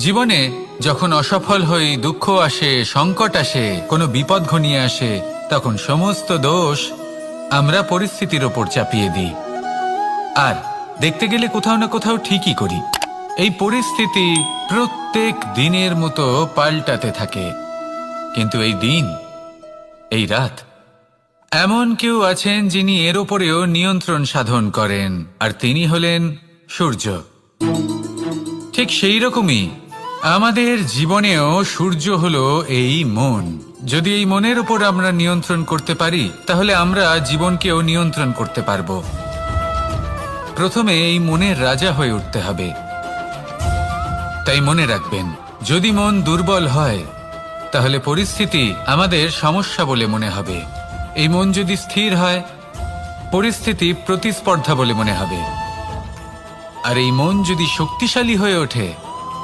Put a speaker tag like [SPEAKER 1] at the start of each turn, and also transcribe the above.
[SPEAKER 1] জীবনে যখন অসফল হই, দুঃখ আসে, সংকট আসে, কোনো বিপদ ঘনিয়ে আসে, তখন সমস্ত দোষ আমরা পরিস্থিতির ওপর চাপিয়ে দিই। আর দেখতে গেলে কোথাও না কোথাও ঠিকই করি। এই পরিস্থিতি প্রত্যেক দিনের মতো পাল্টাতে থাকে, কিন্তু এই দিন, এই রাত, এমন কেউ আছেন যিনি এর ওপরেও নিয়ন্ত্রণ সাধন করেন, আর তিনি হলেন সূর্য। ঠিক সেই রকমই আমাদের জীবনেও সূর্য হলো এই মন। যদি এই মনের উপর আমরা নিয়ন্ত্রণ করতে পারি, তাহলে আমরা জীবনকেও নিয়ন্ত্রণ করতে পারবো। প্রথমে এই মনের রাজা হয়ে উঠতে হবে। তাই মনে রাখবেন, যদি মন দুর্বল হয়, তাহলে পরিস্থিতি আমাদের সমস্যা বলে মনে হবে। এই মন যদি স্থির হয়, পরিস্থিতি প্রতিস্পর্ধা বলে মনে হবে। আর এই মন যদি শক্তিশালী হয়ে ওঠে,